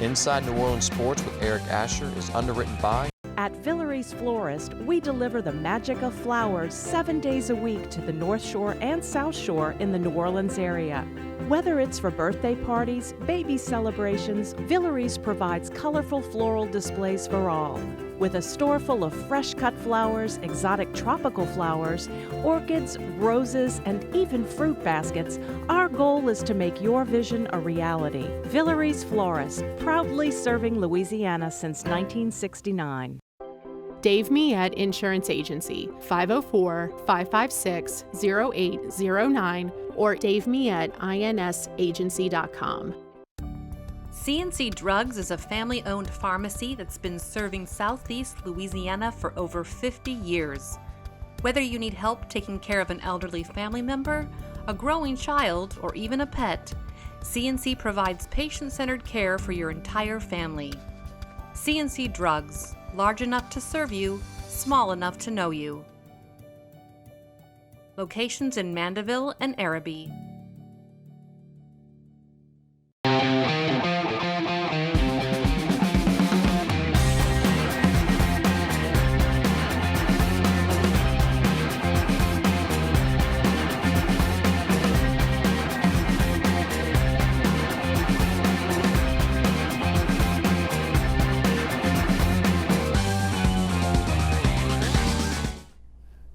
Inside New Orleans Sports with Eric Asher is underwritten by... At Villeries Florist, we deliver the magic of flowers 7 days a week to the North Shore and South Shore in the New Orleans area. Whether it's for birthday parties, baby celebrations, Villeries provides colorful floral displays for all. With a store full of fresh-cut flowers, exotic tropical flowers, orchids, roses, and even fruit baskets, our goal is to make your vision a reality. Villeries Florist, proudly serving Louisiana since 1969. Dave Miette Insurance Agency, 504-556-0809 or davemietteINSagency.com. C&C Drugs is a family-owned pharmacy that's been serving Southeast Louisiana for over 50 years. Whether you need help taking care of an elderly family member, a growing child, or even a pet, C&C provides patient-centered care for your entire family. C&C Drugs, large enough to serve you, small enough to know you. Locations in Mandeville and Araby.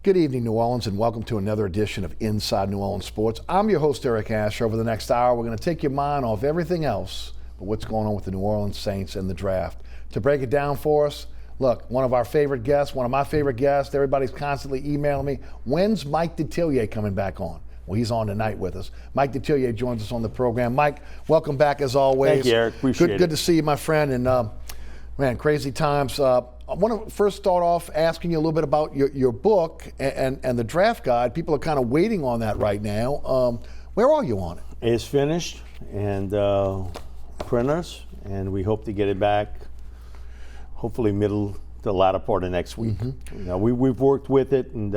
Good evening, New Orleans, and welcome to another edition of Inside New Orleans Sports. I'm your host, Eric Asher. Over the next hour, we're going to take your mind off everything else but what's going on with the New Orleans Saints and the draft. To break it down for us, look, one of our favorite guests, one of my favorite guests, everybody's constantly emailing me, when's Mike Detillier coming back on? Well, he's on tonight with us. Mike Detillier joins us on the program. Mike, welcome back as always. Thank you, Eric. Appreciate it. Good to see you, my friend. And, man, crazy times. I want to first start off asking you a little bit about your book and the draft guide. People are kind of waiting on that right now. Where are you on it? It's finished and printers, and we hope to get it back hopefully middle to the latter part of next week. Mm-hmm. You know, we've worked with it, and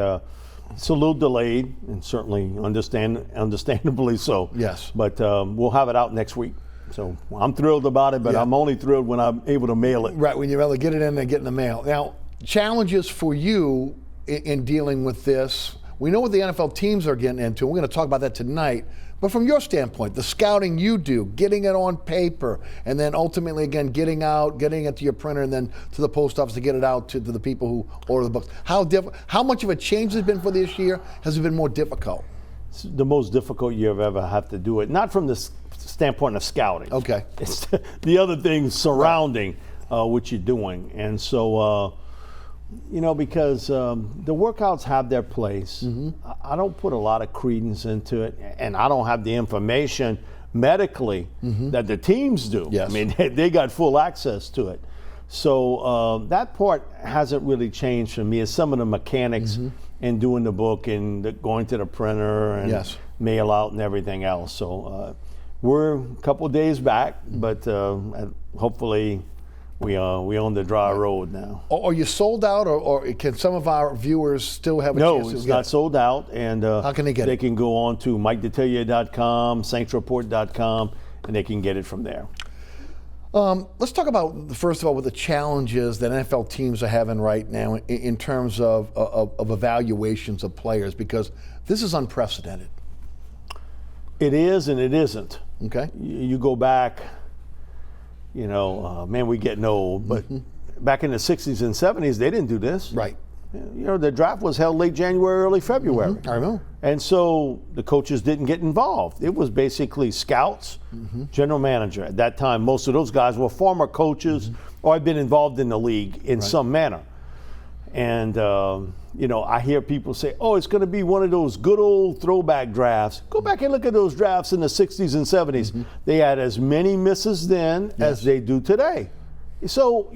it's a little delayed, and certainly understandably so. Yes. But we'll have it out next week. So I'm thrilled about it, but I'm only thrilled when I'm able to mail it. Right, when you're able to get it in and get in the mail. Now, challenges for you in dealing with this. We know what the NFL teams are getting into. We're going to talk about that tonight. But from your standpoint, the scouting you do, getting it on paper, and then ultimately, again, getting it to your printer and then to the post office to get it out to the people who order the books. How much of a change has it been for this year? Has it been more difficult? It's the most difficult year I've ever had to do it. Not from the standpoint of scouting. Okay. It's the other things surrounding what you're doing. And so, because the workouts have their place, I don't put a lot of credence into it, and I don't have the information medically that the teams do. Yes. I mean, they got full access to it. So that part hasn't really changed for me. It's some of the mechanics in doing the book and going to the printer and mail out and everything else. So we're a couple of days back, but hopefully we on the dry road now. Are you sold out, or can some of our viewers still have a chance? No, it's not sold out. And how can they get it? They can go on to MikeDetillier.com, SaintsReport.com, and they can get it from there. Let's talk about, first of all, what the challenges that NFL teams are having right now in terms of evaluations of players, because this is unprecedented. It is and it isn't. Okay. You go back, man, we getting old, but back in the 60s and 70s, they didn't do this. Right. The draft was held late January, early February. I know. And so the coaches didn't get involved. It was basically scouts, general manager. At that time, most of those guys were former coaches or had been involved in the league in some manner. And, I hear people say, oh, it's going to be one of those good old throwback drafts. Go back and look at those drafts in the 60s and 70s. They had as many misses then as they do today. So,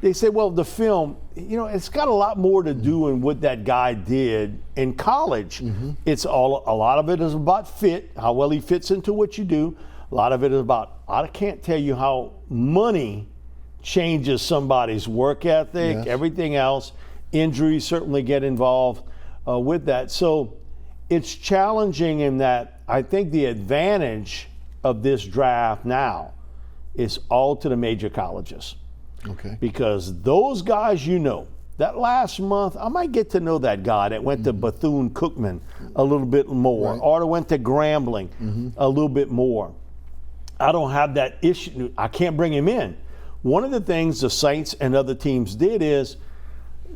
they say, well, the film, it's got a lot more to do in what that guy did in college. It's a lot of it is about fit, how well he fits into what you do. A lot of it is about, I can't tell you how money changes somebody's work ethic, everything else. Injuries certainly get involved with that. So it's challenging in that I think the advantage of this draft now is all to the major colleges. Okay. Because those guys, that last month, I might get to know that guy that went to Bethune-Cookman a little bit more, or that went to Grambling a little bit more. I don't have that issue. I can't bring him in. One of the things the Saints and other teams did is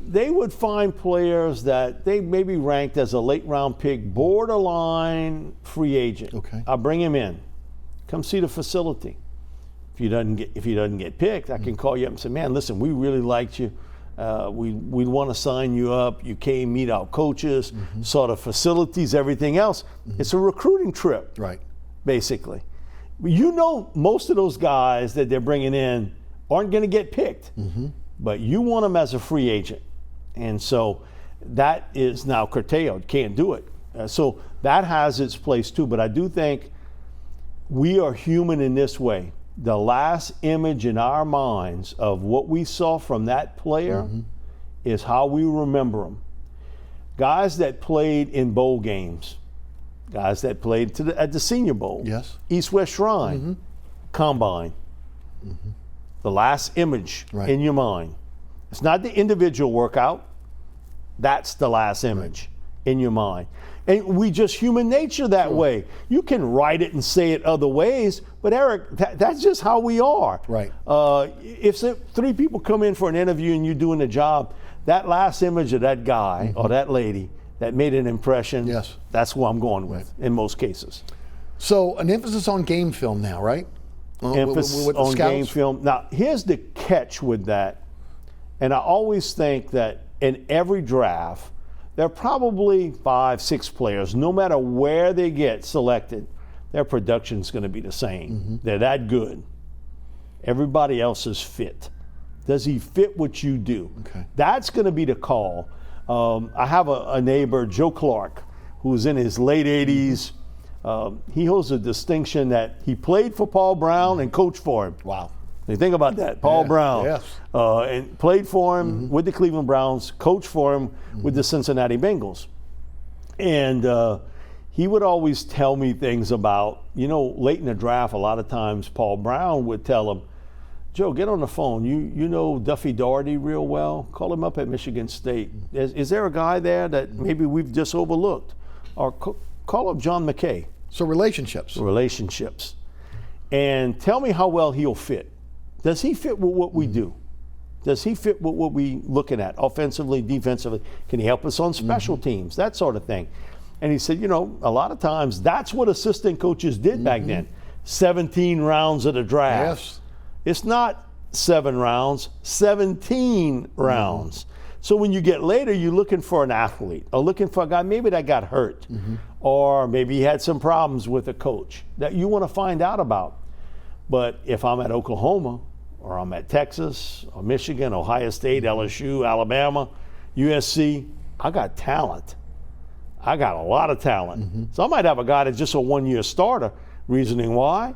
they would find players that they maybe ranked as a late round pick, borderline free agent. Okay. I'll bring him in. Come see the facility. If he doesn't get picked, I can call you up and say, man, listen, we really liked you. We want to sign you up. You came, meet our coaches, saw the facilities, everything else. It's a recruiting trip, Right. basically. Most of those guys that they're bringing in aren't going to get picked, but you want them as a free agent. And so that is now curtailed. Can't do it. So that has its place too. But I do think we are human in this way. The last image in our minds of what we saw from that player is how we remember them. Guys that played in bowl games, guys that played at the Senior Bowl, Yes. East-West Shrine, Combine. The last image in your mind. It's not the individual workout. That's the last image in your mind. And we just human nature that way. You can write it and say it other ways, but Eric, that's just how we are. Right. If three people come in for an interview and you're doing the job, that last image of that guy or that lady that made an impression, that's who I'm going with in most cases. So an emphasis on game film now, right? Emphasis with the on scouts? game film. Now, here's the catch with that, and I always think that in every draft, there are probably 5-6 players, no matter where they get selected, their production's going to be the same. They're that good. Everybody else is fit. Does he fit what you do? Okay. That's going to be the call. I have a neighbor, Joe Clark, who's in his late 80s. He holds a distinction that he played for Paul Brown and coached for him. Wow. You think about that, Paul Brown, Yes. and played for him with the Cleveland Browns, coached for him with the Cincinnati Bengals. And he would always tell me things about, late in the draft, a lot of times Paul Brown would tell him, Joe, get on the phone. You know Duffy Daugherty real well. Call him up at Michigan State. Is there a guy there that maybe we've just overlooked? Or call up John McKay. So relationships. Relationships. And tell me how well he'll fit. Does he fit with what we do? Does he fit with what we looking at offensively, defensively? Can he help us on special teams? That sort of thing. And he said, a lot of times that's what assistant coaches did back then. 17 rounds of the draft. Yes. It's not 7 rounds, 17 rounds. So when you get later, you're looking for an athlete or looking for a guy maybe that got hurt or maybe he had some problems with a coach that you want to find out about. But if I'm at Oklahoma or I'm at Texas or Michigan, Ohio State, LSU, Alabama, USC, I got talent. I got a lot of talent. So I might have a guy that's just a one-year starter. Reasoning why?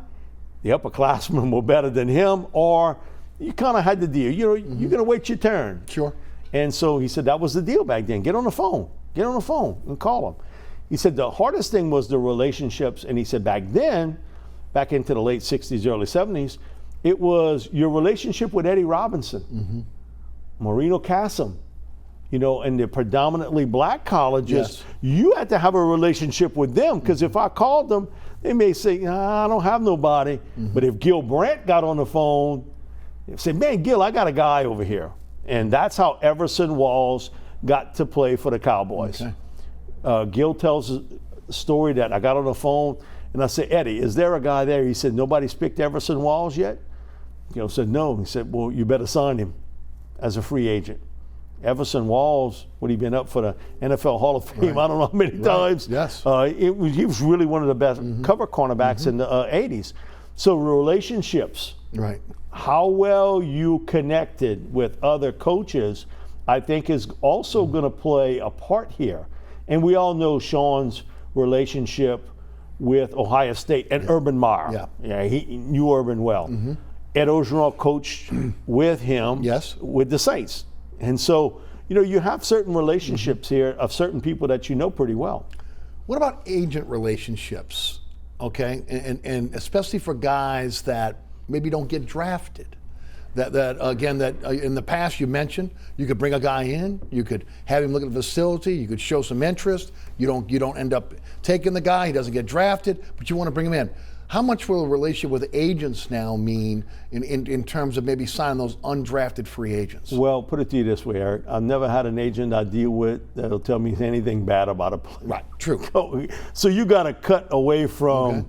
The upperclassmen were better than him, or you kind of had the deal. You're going to wait your turn. Sure. And so he said that was the deal back then. Get on the phone. Get on the phone and call them. He said the hardest thing was the relationships. And he said back then, back into the late 60s, early 70s, it was your relationship with Eddie Robinson, Marino Casem, and the predominantly black colleges. You had to have a relationship with them because if I called them, they may say, I don't have nobody. But if Gil Brandt got on the phone, they'd say, man, Gil, I got a guy over here. And that's how Everson Walls got to play for the Cowboys. Okay. Gil tells a story that I got on the phone and I said, Eddie, is there a guy there? He said, nobody's picked Everson Walls yet? Gil said, no. He said, well, you better sign him as a free agent. Everson Walls, would he been up for the NFL Hall of Fame? I don't know how many times. Yes. He was really one of the best cover cornerbacks in the 80s. So relationships. Right. How well you connected with other coaches, I think is also going to play a part here. And we all know Sean's relationship with Ohio State and Urban Meyer. He knew Urban well. Ed Ogeron coached with him with the Saints. And so, you have certain relationships here of certain people that you know pretty well. What about agent relationships? Okay, and especially for guys that maybe don't get drafted. That in the past you mentioned, you could bring a guy in, you could have him look at the facility, you could show some interest. You don't end up taking the guy, he doesn't get drafted, but you want to bring him in. How much will a relationship with agents now mean in terms of maybe signing those undrafted free agents? Well, put it to you this way, Eric. I've never had an agent I deal with that'll tell me anything bad about a player. Right, true. So you got to cut away from,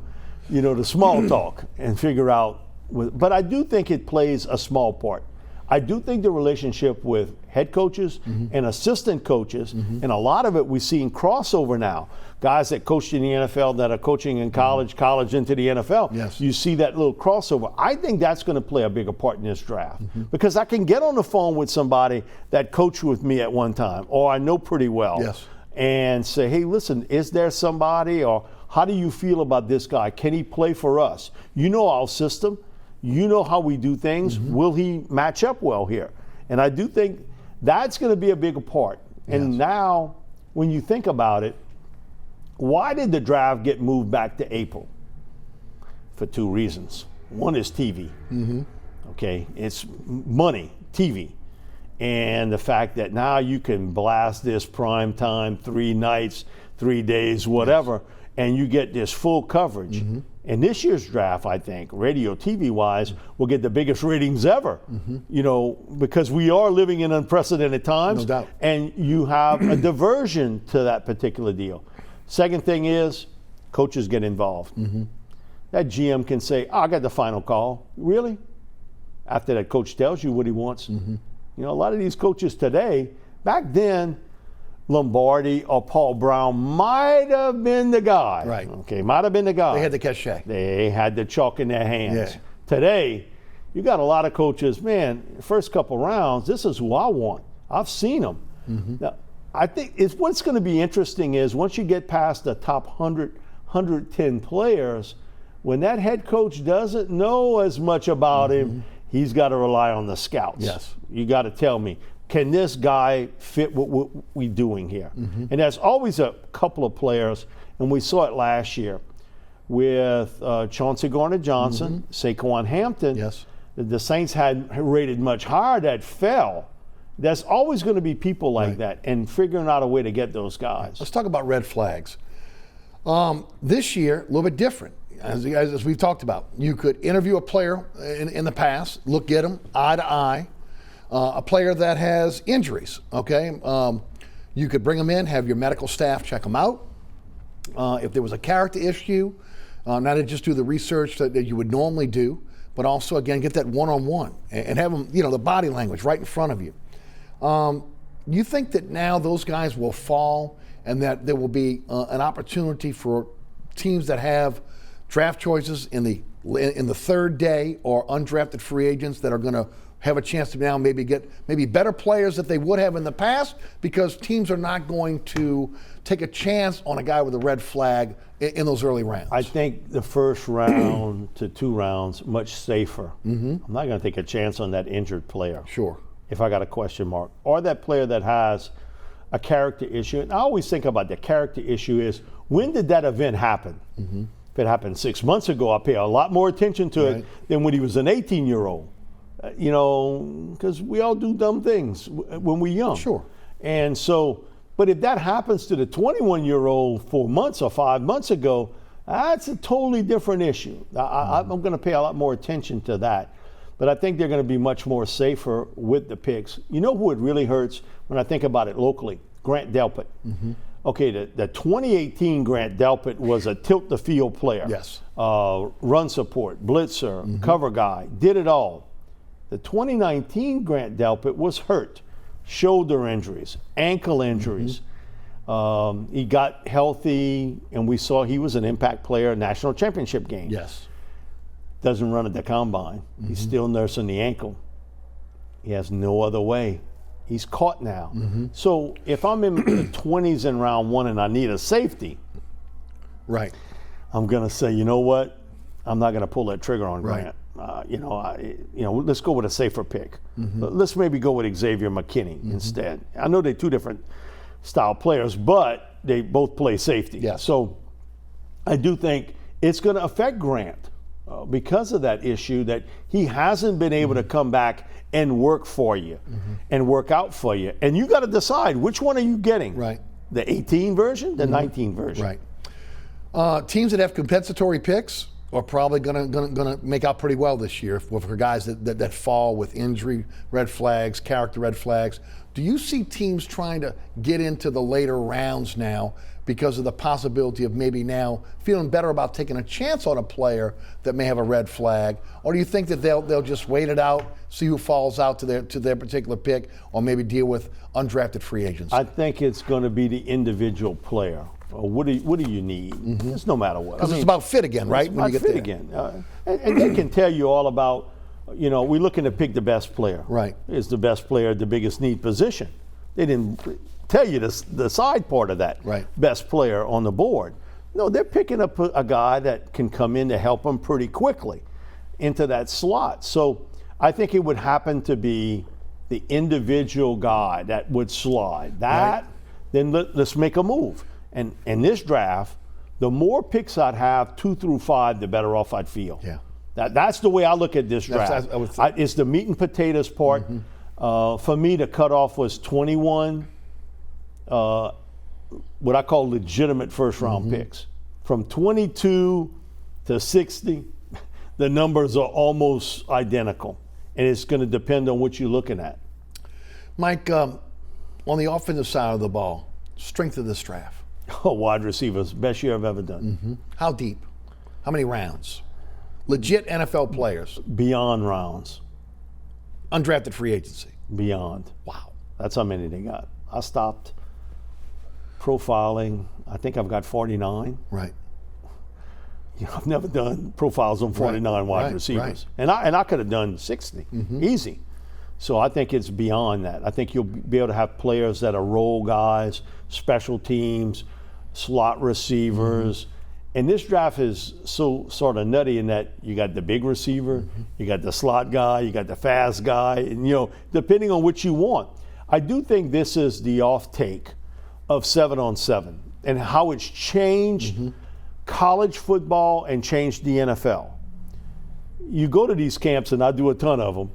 the small talk and figure out. But I do think it plays a small part. I do think the relationship with head coaches and assistant coaches, and a lot of it we see in crossover now. Guys that coached in the NFL that are coaching in college into the NFL. Yes. You see that little crossover. I think that's going to play a bigger part in this draft because I can get on the phone with somebody that coached with me at one time or I know pretty well. Yes. And say, hey, listen, is there somebody or how do you feel about this guy? Can he play for us? You know our system. You know how we do things. Will he match up well here? And I do think that's going to be a bigger part. And now, when you think about it, why did the draft get moved back to April? For two reasons. One is TV. Okay, it's money, TV. And the fact that now you can blast this prime time, 3 nights, 3 days, whatever, and you get this full coverage. And this year's draft, I think, radio, TV-wise, will get the biggest ratings ever, because we are living in unprecedented times. No doubt. And you have a diversion to that particular deal. Second thing is, coaches get involved. That GM can say, I got the final call. Really? After that coach tells you what he wants. A lot of these coaches today, back then, Lombardi or Paul Brown might have been the guy. Right. Okay, might have been the guy. They had the cachet. They had the chalk in their hands. Yeah. Today, you got a lot of coaches, man, first couple rounds, this is who I want. I've seen them. Now, I think what's going to be interesting is once you get past the top 100, 110 players, when that head coach doesn't know as much about him, he's got to rely on the scouts. Yes. You got to tell me, can this guy fit what we're doing here? And there's always a couple of players, and we saw it last year with Chauncey Gardner-Johnson, Saquon Hampton. Yes. The Saints had rated much higher that fell. There's always going to be people like that, and figuring out a way to get those guys. Let's talk about red flags. This year, a little bit different. As we've talked about, you could interview a player in the past, look at him eye to eye. A player that has injuries, okay? You could bring them in, have your medical staff check them out. If there was a character issue, not to just do the research that you would normally do, but also, again, get that one-on-one and have them, the body language right in front of you. You think that now those guys will fall and that there will be an opportunity for teams that have draft choices in the third day or undrafted free agents that are going to have a chance to now maybe get better players that they would have in the past because teams are not going to take a chance on a guy with a red flag in those early rounds? I think the first round to 2 rounds, much safer. I'm not going to take a chance on that injured player. Sure. If I got a question mark. Or that player that has a character issue. And I always think about the character issue is, when did that event happen? If it happened 6 months ago, I pay a lot more attention to it than when he was an 18-year-old. Because we all do dumb things when we're young. Sure. And so, but if that happens to the 21-year-old 4 months or 5 months ago, that's a totally different issue. I'm going to pay a lot more attention to that. But I think they're going to be much more safer with the picks. You know who it really hurts when I think about it locally? Grant Delpit. Okay, the 2018 Grant Delpit was a tilt-the-field player. Yes. Run support, blitzer, cover guy, did it all. The 2019 Grant Delpit was hurt. Shoulder injuries, ankle injuries. He got healthy, and we saw he was an impact player, national championship game. Yes. Doesn't run at the combine. He's still nursing the ankle. He has no other way. He's caught now. So if I'm in the 20s in round 1 and I need a safety, I'm going to say, you know what? I'm not going to pull that trigger on Grant. Let's go with a safer pick. Let's maybe go with Xavier McKinney instead. I know they're 2 different style players, but they both play safety. Yes. So I do think it's going to affect Grant. because of that issue, that he hasn't been able to come back and work for you and work out for you. And you got to decide, which one are you getting? Right. The 18 version, the 19 version. Right. Teams that have compensatory picks are probably gonna make out pretty well this year for guys that fall with injury red flags, character red flags. Do you see teams trying to get into the later rounds now because of the possibility of maybe now feeling better about taking a chance on a player that may have a red flag? Or do you think that they'll just wait it out, see who falls out to their particular pick, or maybe deal with undrafted free agents? I think it's going to be the individual player. What do you need? It's no matter what. Because it's about fit again, right? It's about fit again. And they can tell you all about, we're looking to pick the best player. Right. Is the best player at the biggest need position? They didn't tell you the side part of that. Right. Best player on the board. No, they're picking up a guy that can come in to help them pretty quickly into that slot. So I think it would happen to be the individual guy that would slide. That, then let's make a move. And in this draft, the more picks I'd have, 2 through 5, the better off I'd feel. Yeah. That's the way I look at this draft. It's the meat and potatoes part. For me, the cutoff was 21, what I call legitimate first-round picks. From 22 to 60, the numbers are almost identical. And it's going to depend on what you're looking at. Mike, on the offensive side of the ball, strength of this draft. Wide receivers, best year I've ever done. How deep? How many rounds? Legit NFL players. Beyond rounds. Undrafted free agency. Beyond. Wow. That's how many they got. I stopped profiling. I think I've got 49. Right. I've never done profiles on 49 wide receivers. And I could have done 60. Easy. So I think it's beyond that. I think you'll be able to have players that are role guys, special teams, slot receivers. And this draft is so sort of nutty in that you got the big receiver, you got the slot guy, you got the fast guy, and depending on what you want. I do think this is the off-take of 7-on-7 and how it's changed college football and changed the NFL. You go to these camps, and I do a ton of them,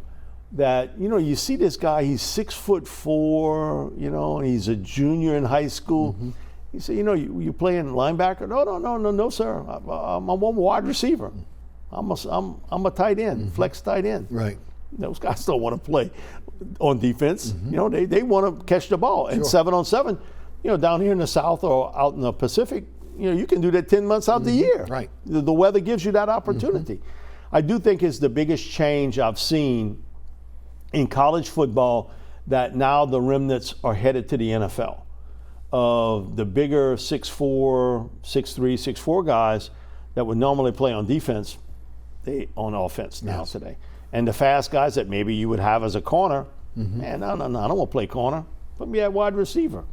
that, you see this guy, he's 6'4", and he's a junior in high school. You say, you playing linebacker? No, sir. I'm a wide receiver. I'm a tight end, flex tight end. Right. Those guys don't want to play on defense. They want to catch the ball. And 7-on-7, down here in the South or out in the Pacific, you can do that 10 months out the year. Right. The weather gives you that opportunity. I do think it's the biggest change I've seen in college football, that now the remnants are headed to the NFL. Of the bigger 6'4", 6'3", 6'4" guys that would normally play on defense, they on offense now today. And the fast guys that maybe you would have as a corner, man, no, I don't want to play corner. Put me at wide receiver.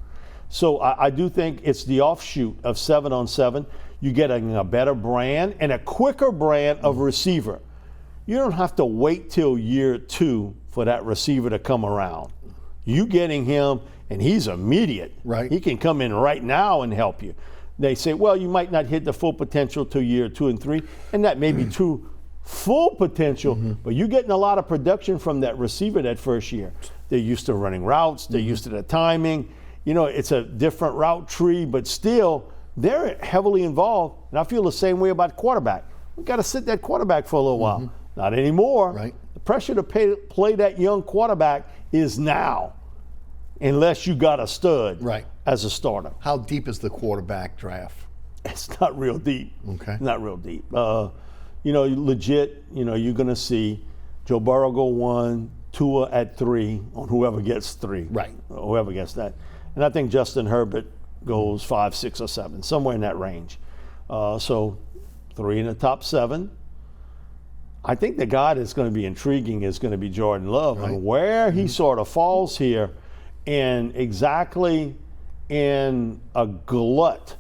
So I do think it's the offshoot of 7-on-7. You get a better brand and a quicker brand of receiver. You don't have to wait till year 2 for that receiver to come around. You getting him, and he's immediate. Right. He can come in right now and help you. They say, well, you might not hit the full potential till year 2 and 3, and that may be true full potential, but you're getting a lot of production from that receiver that first year. They're used to running routes. They're used to the timing. It's a different route tree, but still, they're heavily involved. And I feel the same way about quarterback. We've got to sit that quarterback for a little while. Not anymore. Right. The pressure to play that young quarterback is now, unless you got a stud as a starter. How deep is the quarterback draft? It's not real deep. Okay. Not real deep. Legit, you're going to see Joe Burrow go 1, Tua at 3 on whoever gets 3. Right. Whoever gets that. And I think Justin Herbert goes 5, 6, or 7, somewhere in that range. So 3 in the top 7. I think the guy that's going to be intriguing is going to be Jordan Love. Right. And where he sort of falls here, and exactly in a glut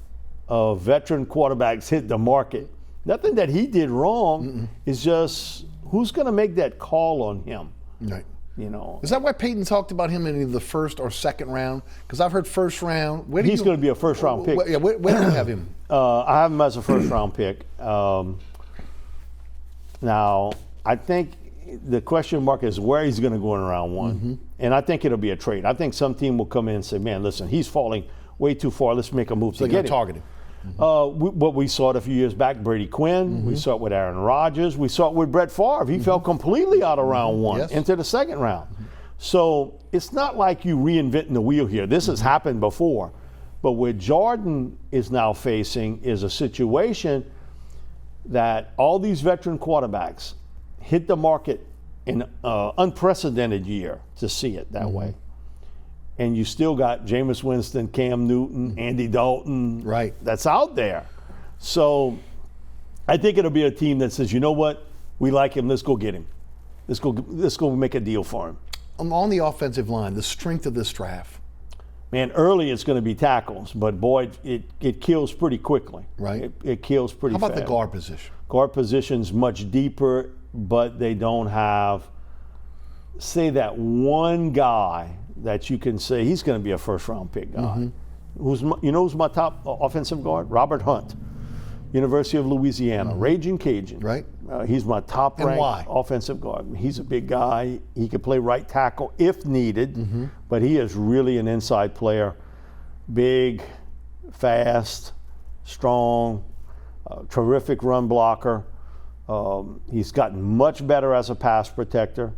of veteran quarterbacks hit the market. Nothing that he did wrong. It's just who's going to make that call on him. Right. Is that why Peyton talked about him in the first or second round? Because I've heard first round. He's going to be a first round pick. Where do you have him? I have him as a first round pick. Now, I think the question mark is where he's going to go in round one. And I think it'll be a trade. I think some team will come in and say, man, listen, he's falling way too far. Let's make a move to get him. Target him. What we saw it a few years back, Brady Quinn. We saw it with Aaron Rodgers. We saw it with Brett Favre. He fell completely out of round one into the second round. So it's not like you reinventing the wheel here. This has happened before. But what Jordan is now facing is a situation that all these veteran quarterbacks hit the market in an unprecedented year to see it that way. And you still got Jameis Winston, Cam Newton, Andy Dalton that's out there. So I think it'll be a team that says, you know what, we like him, let's go get him. Let's go make a deal for him. On the offensive line, the strength of this draft. Man, early it's going to be tackles, but boy, it kills pretty quickly. It kills pretty fast. How about the guard position? Guard position's much deeper, but they don't have, say, that one guy that you can say he's going to be a first-round pick guy. Who's my top offensive guard? Robert Hunt, University of Louisiana, Raging Cajun. He's my top-ranked offensive guard. He's a big guy. He can play right tackle if needed, but he is really an inside player. Big, fast, strong, terrific run blocker. He's gotten much better as a pass protector,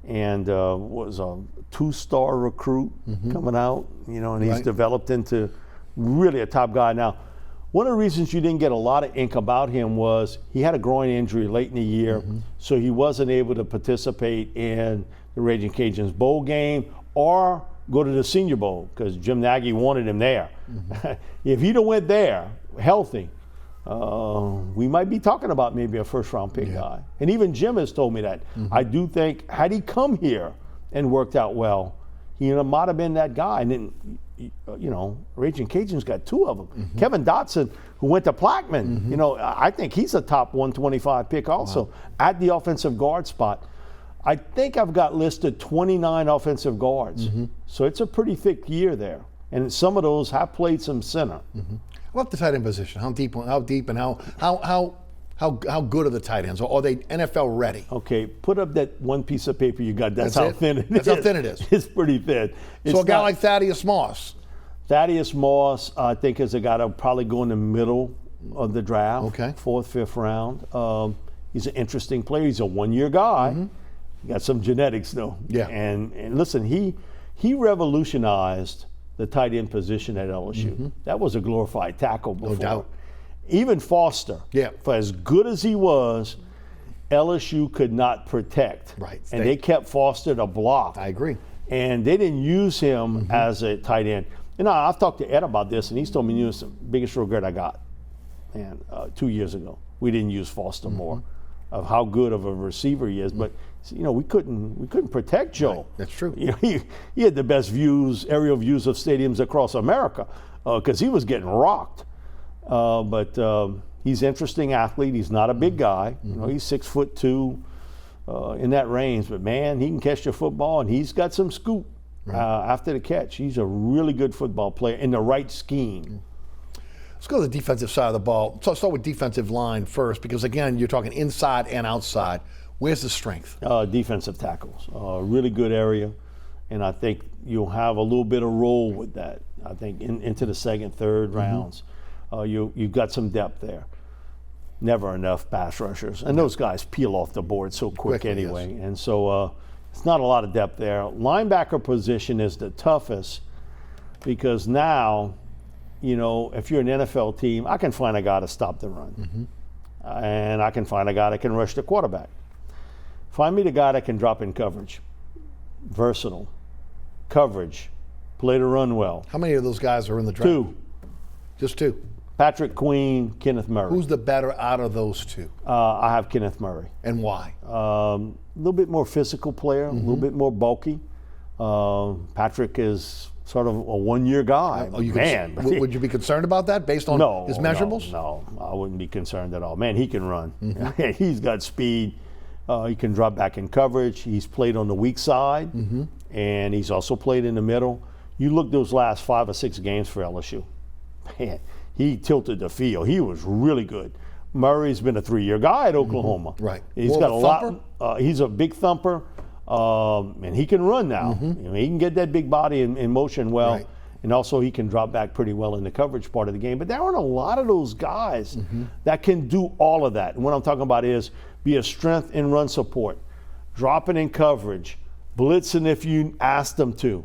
and was a 2-star recruit coming out, and he's developed into really a top guy. Now, one of the reasons you didn't get a lot of ink about him was he had a groin injury late in the year, so he wasn't able to participate in the Raging Cajuns bowl game or go to the Senior Bowl because Jim Nagy wanted him there. If he'd have went there healthy, we might be talking about maybe a first-round pick guy. And even Jim has told me that. I do think had he come here and worked out well, he might have been that guy. And then, Raging Cajuns got 2 of them. Kevin Dotson, who went to Plaquemine, I think he's a top 125 pick also at the offensive guard spot. I think I've got listed 29 offensive guards. So it's a pretty thick year there. And some of those have played some center. What the tight end position? How deep and how good are the tight ends? Are they NFL ready? Okay, put up that one piece of paper you got. That's how thin it is. That's how thin it is. It's pretty thin. So a guy like Thaddeus Moss. Thaddeus Moss, I think, is a guy that will probably go in the middle of the draft. 4th, 5th round. He's an interesting player. He's a 1-year guy. He got some genetics though. And listen, he revolutionized the tight end position at LSU. That was a glorified tackle before. No doubt. Even Foster, for as good as he was, LSU could not protect. And they kept Foster to block. I agree. And they didn't use him as a tight end. I've talked to Ed about this, and he's told me it's the biggest regret I got. 2 years ago, we didn't use Foster more, of how good of a receiver he is. But we couldn't protect Joe. That's true. He had the best aerial views of stadiums across America because he was getting rocked. But he's an interesting athlete. He's not a big guy. He's 6'2", in that range. But man, he can catch the football, and he's got some scoop after the catch. He's a really good football player in the right scheme. Let's go to the defensive side of the ball. So start with defensive line first, because again, you're talking inside and outside. Where's the strength? Defensive tackles, really good area, and I think you'll have a little bit of role with that. I think into the 2nd, 3rd rounds. You've got some depth there. Never enough pass rushers. And those guys peel off the board so quick anyway. And so it's not a lot of depth there. Linebacker position is the toughest because now, if you're an NFL team, I can find a guy to stop the run. And I can find a guy that can rush the quarterback. Find me the guy that can drop in coverage. Versatile. Coverage. Play to run well. How many of those guys are in the draft? 2. Just 2. Patrick Queen, Kenneth Murray. Who's the better out of those 2? I have Kenneth Murray. And why? A little bit more physical player, a little bit more bulky. Patrick is sort of a 1-year guy. Would you be concerned about that based on his measurables? No, I wouldn't be concerned at all. Man, he can run. He's got speed. He can drop back in coverage. He's played on the weak side, and he's also played in the middle. You look those last 5 or 6 games for LSU. Man, he tilted the field. He was really good. Murray's been a 3-year guy at Oklahoma. Right. He's More got of a a lot. thumper? He's a big thumper, and he can run now. You know, he can get that big body in motion well. Right. And also he can drop back pretty well in the coverage part of the game. But there aren't a lot of those guys that can do all of that. And what I'm talking about is be a strength in run support, dropping in coverage, blitzing if you ask them to.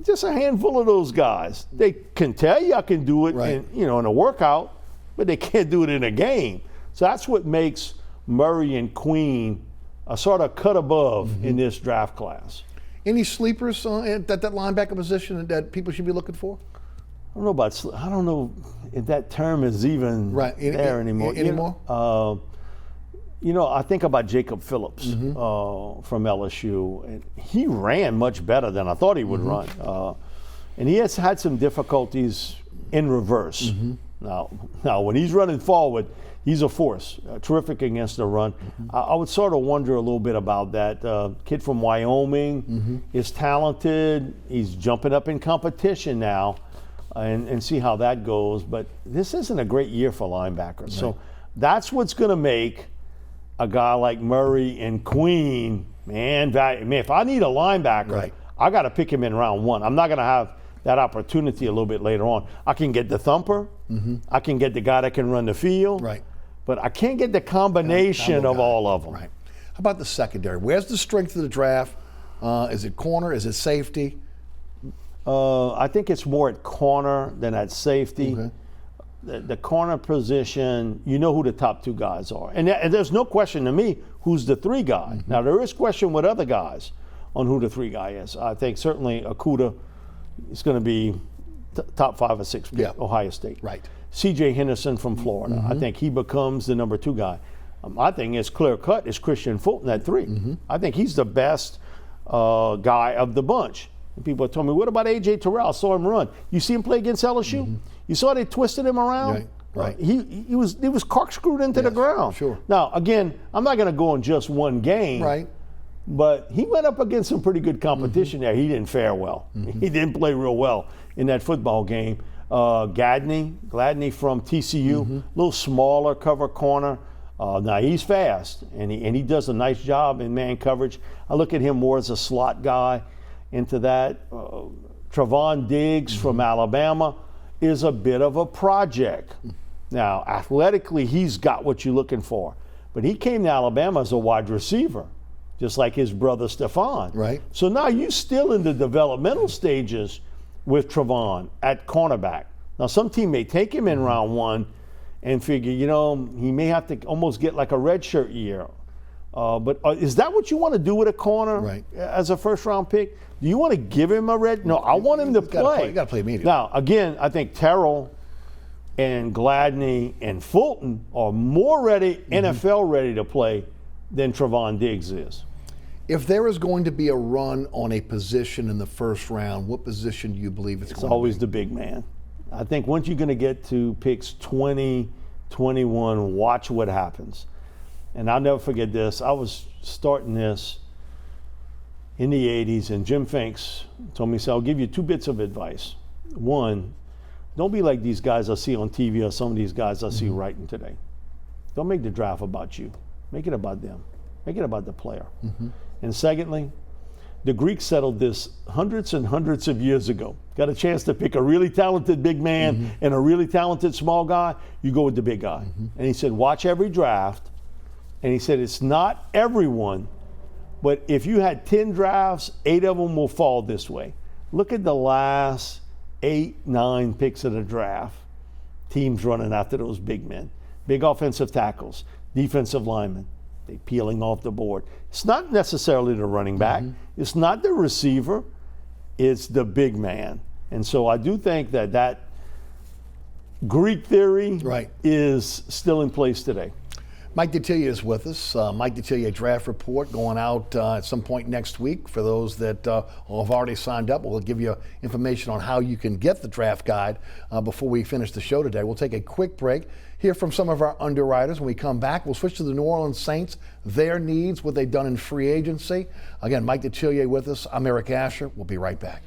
Just a handful of those guys. They can tell you I can do it in a workout, but they can't do it in a game. So that's what makes Murray and Queen a sort of cut above in this draft class. Any sleepers at that linebacker position that people should be looking for? I don't know if that term is even there anymore. I think about Jacob Phillips from LSU, and he ran much better than I thought he would run. And he has had some difficulties in reverse. Now, when he's running forward, he's a force, terrific against the run. I would sort of wonder a little bit about that. Kid from Wyoming is talented. He's jumping up in competition now, and see how that goes. But this isn't a great year for linebackers. So that's what's going to make a guy like Murray and Queen, if I need a linebacker, I got to pick him in round 1. I'm not going to have that opportunity a little bit later on. I can get the thumper. I can get the guy that can run the field. But I can't get the combination of all of them. How about the secondary? Where's the strength of the draft? Is it corner? Is it safety? I think it's more at corner than at safety. The corner position, you know who the top 2 guys are. And there's no question to me who's the 3 guy. Now, there is question with other guys on who the 3 guy is. I think certainly Okudah is going to be top 5 or 6 pick, Ohio State. C.J. Henderson from Florida. I think he becomes the number 2 guy. I think it's clear cut. It's Christian Fulton at 3. I think he's the best guy of the bunch. And people told me, what about A.J. Terrell? I saw him run. You see him play against LSU? You saw they twisted him around? He was corkscrewed into the ground. Now, again, I'm not going to go on just one game. But he went up against some pretty good competition there. He didn't fare well. He didn't play real well in that football game. Gladney from TCU, a little smaller cover corner. Now he's fast, and he does a nice job in man coverage. I look at him more as a slot guy into that. Trevon Diggs from Alabama is a bit of a project. Now, athletically, he's got what you're looking for. But he came to Alabama as a wide receiver, just like his brother Stephon. So now you're still in the developmental stages with Trevon at cornerback. Now, some team may take him in round 1 and figure, he may have to almost get like a redshirt year. But is that what you want to do with a corner as a first-round pick? Do you want to give him a red? No, I want him to play. You got to play immediately. Now, again, I think Terrell and Gladney and Fulton are more ready, NFL ready to play than Trevon Diggs is. If there is going to be a run on a position in the first round, what position do you believe it's going to be? It's always the big man. I think once you're going to get to picks 20, 21, watch what happens. And I'll never forget this. I was starting this in the 80s, and Jim Finks told me, I'll give you 2 bits of advice. One, don't be like these guys I see on TV or some of these guys I see writing today. Don't make the draft about you. Make it about them. Make it about the player. And secondly, the Greeks settled this hundreds and hundreds of years ago. Got a chance to pick a really talented big man and a really talented small guy, you go with the big guy. And he said, watch every draft. And he said, it's not everyone, but if you had 10 drafts, 8 of them will fall this way. Look at the last 8, 9 picks of the draft. Teams running after those big men. Big offensive tackles, defensive linemen. They peeling off the board. It's not necessarily the running back. It's not the receiver. It's the big man. And so I do think that Greek theory is still in place today. Mike Detillier is with us. Mike Detillier draft report going out at some point next week. For those that have already signed up, we'll give you information on how you can get the draft guide before we finish the show today. We'll take a quick break, hear from some of our underwriters. When we come back, we'll switch to the New Orleans Saints, their needs, what they've done in free agency. Again, Mike Detillier with us. I'm Eric Asher. We'll be right back.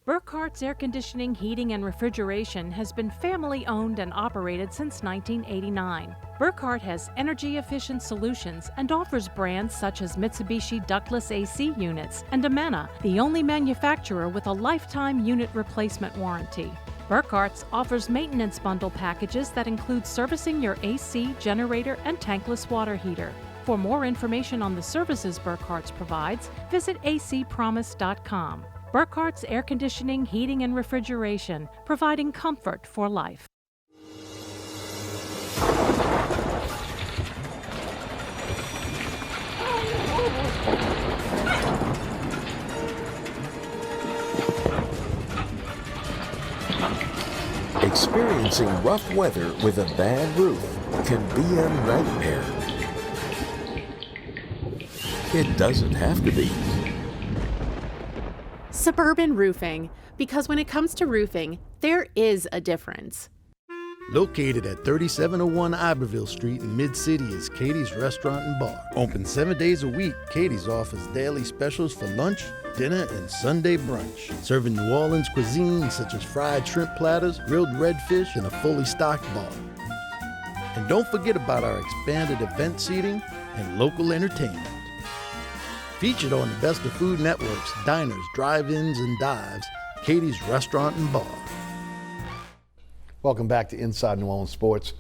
Burke Burkhart's Air Conditioning, Heating, and Refrigeration has been family-owned and operated since 1989. Burkhart has energy-efficient solutions and offers brands such as Mitsubishi ductless AC units and Amana, the only manufacturer with a lifetime unit replacement warranty. Burkhart's offers maintenance bundle packages that include servicing your AC, generator, and tankless water heater. For more information on the services Burkhart's provides, visit acpromise.com. Burkhart's Air Conditioning, Heating, and Refrigeration, providing comfort for life. Experiencing rough weather with a bad roof can be a nightmare. It doesn't have to be. Suburban Roofing, because when it comes to roofing, there is a difference. Located at 3701 Iberville Street in Mid-City is Katie's Restaurant and Bar. Open 7 days a week, Katie's offers daily specials for lunch, dinner, and Sunday brunch. Serving New Orleans cuisine such as fried shrimp platters, grilled redfish, and a fully stocked bar. And don't forget about our expanded event seating and local entertainment. Featured on the Best of Food Network's diners, drive-ins, and dives, Katie's Restaurant and Bar. Welcome back to Inside New Orleans Sports.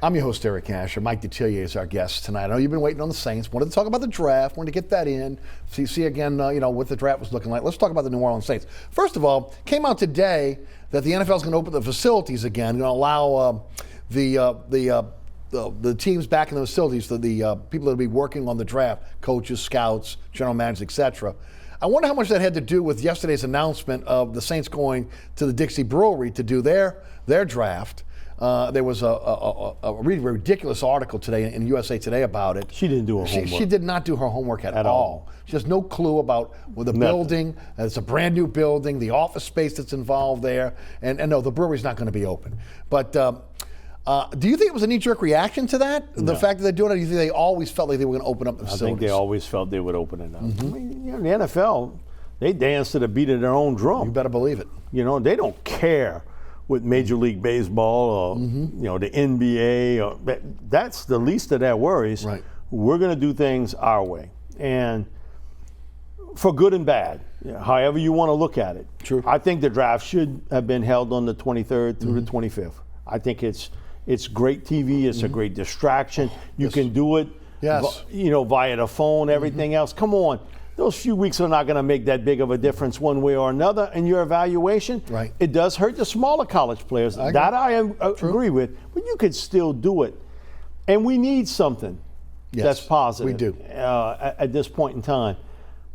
I'm your host, Eric Asher. Mike Detillier is our guest tonight. I know you've been waiting on the Saints. Wanted to talk about the draft. Wanted to get that in. See again, what the draft was looking like. Let's talk about the New Orleans Saints. First of all, came out today that the NFL is going to open the facilities again. Going to allow the teams back in the facilities, the people that will be working on the draft, coaches, scouts, general managers, etc. I wonder how much that had to do with yesterday's announcement of the Saints going to the Dixie Brewery to do their draft. There was a really ridiculous article today in USA Today about it. She didn't do her homework. She did not do her homework at all. She has no clue about the building. It's a brand new building, the office space that's involved there. And no, the brewery's not going to be open. But do you think it was a knee-jerk reaction to that? No. The fact that they're doing it, or do you think they always felt like they were going to open up the facilities? I think they always felt they would open it up. Mm-hmm. I mean, the NFL, they dance to the beat of their own drum. You better believe it. They don't care with Major League Baseball or the NBA. Or that's the least of their worries. Right. We're going to do things our way, and for good and bad, however you want to look at it. True. I think the draft should have been held on the 23rd through the 25th. I think it's great TV. It's a great distraction. You can do it, via the phone, everything else. Come on. Those few weeks are not going to make that big of a difference one way or another in your evaluation. Right. It does hurt the smaller college players. I agree with, but you could still do it. And we need something that's positive. We do. At this point in time.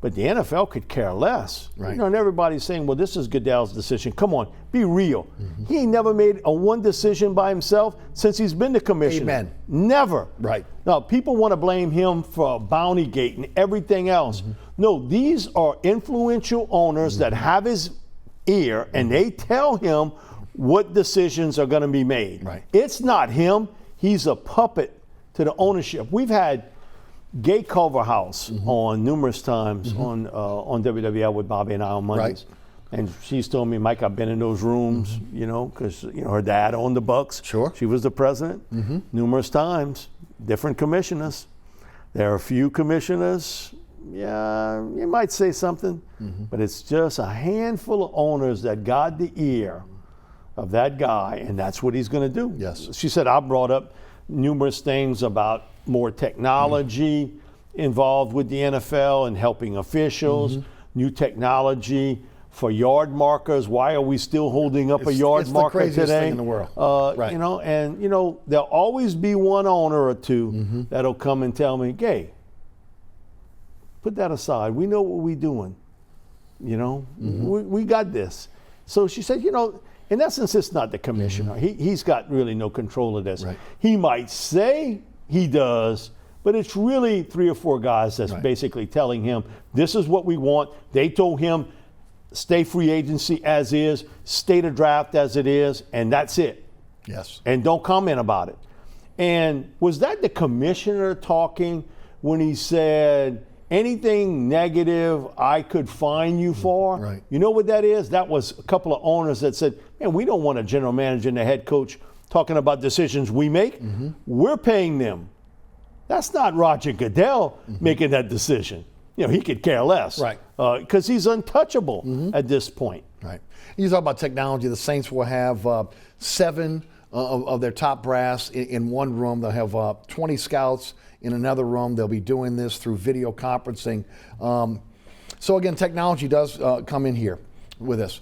But the NFL could care less. Right. And everybody's saying, well, this is Goodell's decision. Come on, be real. He ain't never made a one decision by himself since he's been the commissioner. Amen. Never. Right. Now, people want to blame him for Bountygate and everything else. No, these are influential owners that have his ear, and they tell him what decisions are going to be made. Right. It's not him. He's a puppet to the ownership. We've had Gay Culverhouse on numerous times on WWL with Bobby and I on Mondays. Right. And she's told me, Mike, I've been in those rooms, because her dad owned the Bucks. Sure. She was the president numerous times, different commissioners. There are a few commissioners, you might say something, but it's just a handful of owners that got the ear of that guy, and that's what he's going to do. Yes. She said, I brought up numerous things about more technology involved with the NFL and helping officials, new technology for yard markers. Why are we still holding up a yard marker today? It's the craziest thing in the world. Right. There'll always be one owner or two that'll come and tell me, Gay, put that aside. We know what we're doing. We got this. So she said, in essence, it's not the commissioner. He's got really no control of this. Right. He might say he does, but it's really 3 or 4 guys that's basically telling him, this is what we want. They told him, stay free agency as is, stay the draft as it is, and that's it. Yes. And don't comment about it. And was that the commissioner talking when he said anything negative I could fine you for, Right. you know what that is? That was a couple of owners that said, man, we don't want a general manager and a head coach talking about decisions we make. We're paying them. That's not Roger Goodell making that decision. You know, he could care less. Right. Because he's untouchable at this point. Right. You talk about technology. The Saints will have 7 of their top brass in one room. They'll have 20 scouts in another room. They'll be doing this through video conferencing. So again, technology does come in here with this.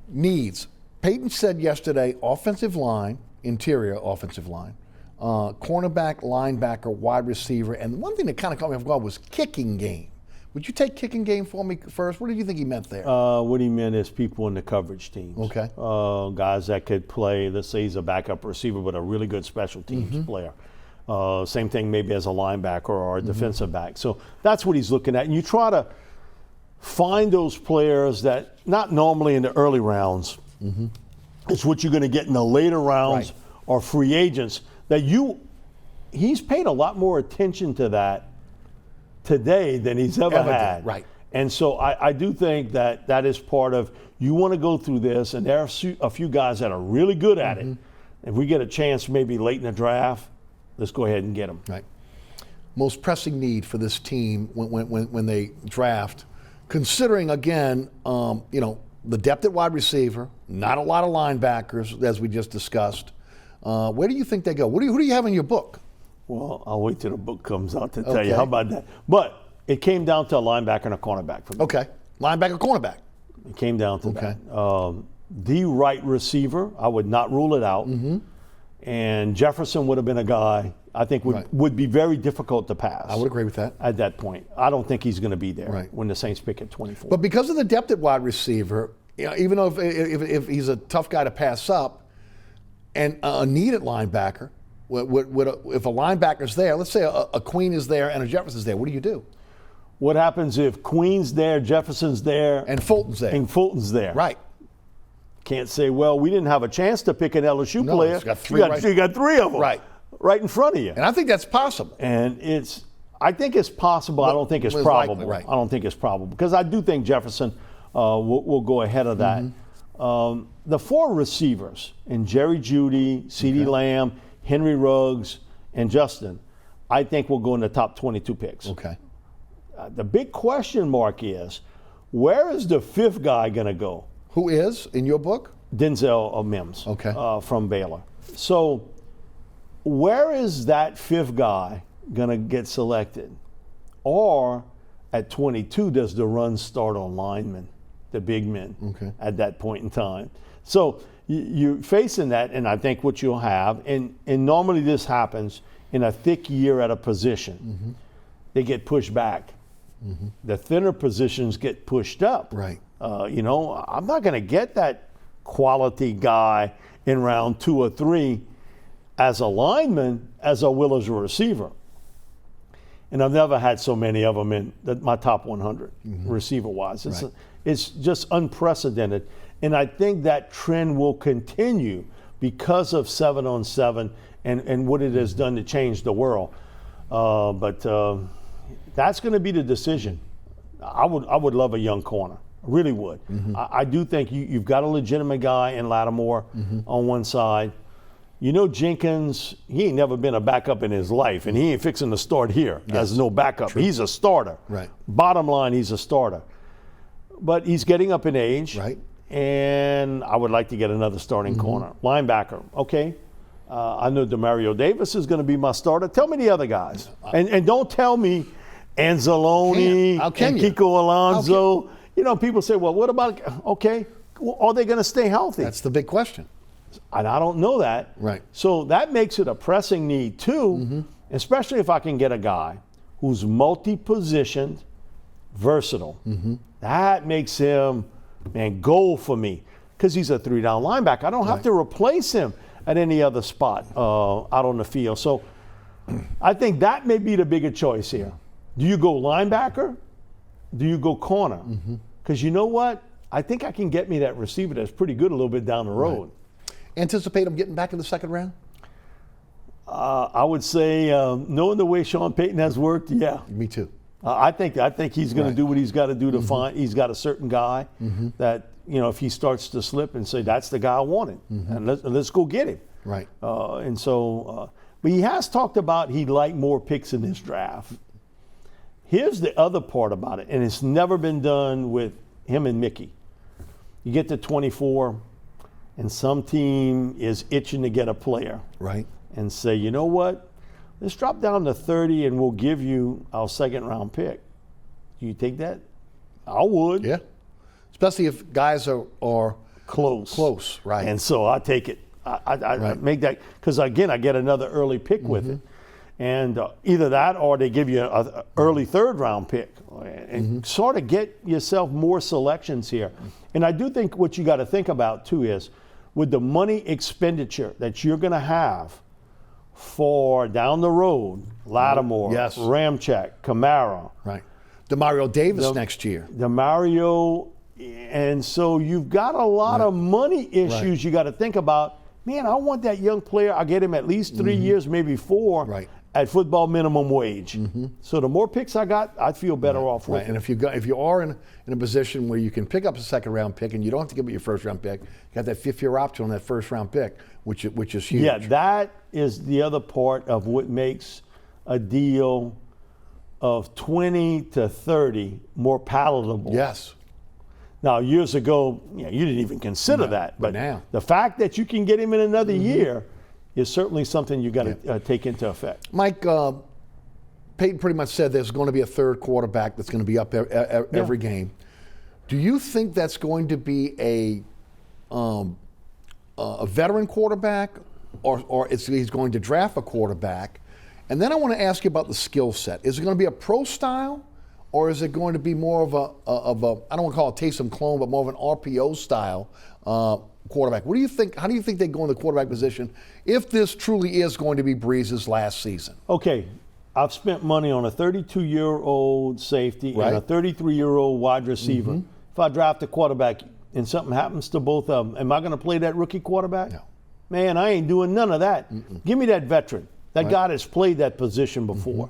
Needs. Peyton said yesterday, offensive line, interior offensive line, cornerback, linebacker, wide receiver, and one thing that kind of caught me off guard was kicking game. Would you take kicking game for me first? What did you think he meant there? What he meant is people in the coverage teams. Okay. Guys that could play, let's say he's a backup receiver, but a really good special teams player. Same thing maybe as a linebacker or a defensive back. So that's what he's looking at. And you try to find those players that not normally in the early rounds. It's what you're going to get in the later rounds or free agents that he's paid a lot more attention to that today than he's ever had. Right. And so I do think that is part of, you want to go through this, and there are a few guys that are really good at it. If we get a chance maybe late in the draft, let's go ahead and get them. Right. Most pressing need for this team when they draft, considering again, the depth at wide receiver, not a lot of linebackers as we just discussed. Where do you think they go? Who do you have in your book? Well, I'll wait till the book comes out to tell you. How about that? But it came down to a linebacker and a cornerback for me. Okay. Linebacker, cornerback. It came down to that. The right receiver, I would not rule it out. And Jefferson would have been a guy I think would be very difficult to pass. I would agree with that. At that point. I don't think he's going to be there when the Saints pick at 24. But because of the depth at wide receiver, even though if he's a tough guy to pass up, and a need at linebacker, if a linebacker's there, let's say a Queen is there and a Jefferson's there, what do you do? What happens if Queen's there, Jefferson's there, and Fulton's there? Right. Can't say, well, we didn't have a chance to pick an LSU player. You got three you got 3 of them right in front of you. And I think that's possible. And I think it's possible. I don't think it's probable. Likely, I don't think it's probable because I do think Jefferson will go ahead of that. The 4 receivers, and Jerry Jeudy, CeeDee Lamb, Henry Ruggs, and Justin, I think will go in the top 22 picks. Okay. The big question mark is, where is the 5th guy going to go? Who is, in your book? Denzel Mims. Okay. From Baylor. So where is that 5th guy going to get selected? Or at 22, does the run start on linemen, the big men, at that point in time? So you're facing that, and I think what you'll have, and normally this happens in a thick year at a position, they get pushed back. The thinner positions get pushed up. Right. I'm not going to get that quality guy in round 2 or 3 as a lineman as I will as a receiver. And I've never had so many of them in my top 100 receiver-wise. It's just unprecedented. And I think that trend will continue because of 7-on-7 and what it has done to change the world. But that's going to be the decision. I would love a young corner. I really would. I do think you've got a legitimate guy in Lattimore on one side. Jenkins, he ain't never been a backup in his life, and he ain't fixing to start here as no backup. True. He's a starter. Right. Bottom line, he's a starter. But he's getting up in age. Right. And I would like to get another starting corner. Linebacker, okay. I know Demario Davis is going to be my starter. Tell me the other guys. And don't tell me Anzalone and Kiko Alonso. People say, well, what about, okay, well, are they going to stay healthy? That's the big question. And I don't know that. Right. So that makes it a pressing need too, especially if I can get a guy who's multi-positioned, versatile. That makes him, gold for me because he's a 3-down linebacker. I don't have to replace him at any other spot out on the field. So I think that may be the bigger choice here. Do you go linebacker? Do you go corner? Because you know what? I think I can get me that receiver that's pretty good a little bit down the road. Right. Anticipate him getting back in the second round? I would say, knowing the way Sean Payton has worked, yeah. Me too. I think he's going to do what he's got to do to find. He's got a certain guy that, if he starts to slip and say, that's the guy I wanted, and let's go get him. Right. But he has talked about he'd like more picks in this draft. Here's the other part about it, and it's never been done with him and Mickey. You get to 24, and some team is itching to get a player. Right. And say, you know what? Let's drop down to 30 and we'll give you our second round pick. Do you take that? I would. Yeah. Especially if guys are close. Right. And so I take it. I make that, because again, I get another early pick with it. And either that or they give you an early third round pick and sort of get yourself more selections here. And I do think what you got to think about too is with the money expenditure that you're going to have for down the road, Lattimore, Ramczyk, Kamara. Right. DeMario Davis next year. DeMario, and so you've got a lot of money issues you got to think about. Man, I want that young player. I get him at least 3 years, maybe 4, at football minimum wage. So the more picks I got, I feel better off with. Right. And if you are in a position where you can pick up a second round pick and you don't have to give up your first round pick, you got that 5th year option on that first round pick, which is huge. Yeah, that is the other part of what makes a deal of 20 to 30 more palatable. Yes. Now, years ago, you didn't even consider that. But now, the fact that you can get him in another year is certainly something you got to take into effect. Mike, Peyton pretty much said there's going to be a third quarterback that's going to be up every game. Do you think that's going to be a veteran quarterback, or he's going to draft a quarterback? And then I want to ask you about the skill set. Is it going to be a pro style, or is it going to be more of a I don't want to call it Taysom clone, but more of an RPO style quarterback? What do you think? How do you think they go in the quarterback position if this truly is going to be Breeze's last season? Okay, I've spent money on a 32-year-old safety and a 33-year-old wide receiver. If I draft a quarterback and something happens to both of them, am I going to play that rookie quarterback? No. Man, I ain't doing none of that. Give me that veteran. That guy that's played that position before.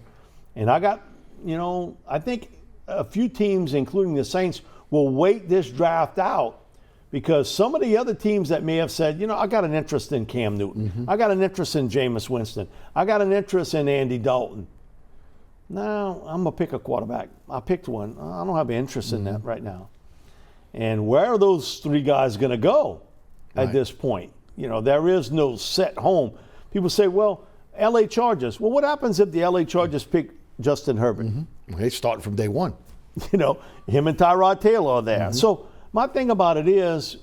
And I got, I think a few teams, including the Saints, will wait this draft out because some of the other teams that may have said, I got an interest in Cam Newton. I got an interest in Jameis Winston. I got an interest in Andy Dalton. No, I'm going to pick a quarterback. I picked one. I don't have an interest in that right now. And where are those 3 guys going to go at this point? There is no set home. People say, well, L.A. Chargers. Well, what happens if the L.A. Chargers pick Justin Herbert? They start from day one. Him and Tyrod Taylor are there. So my thing about it is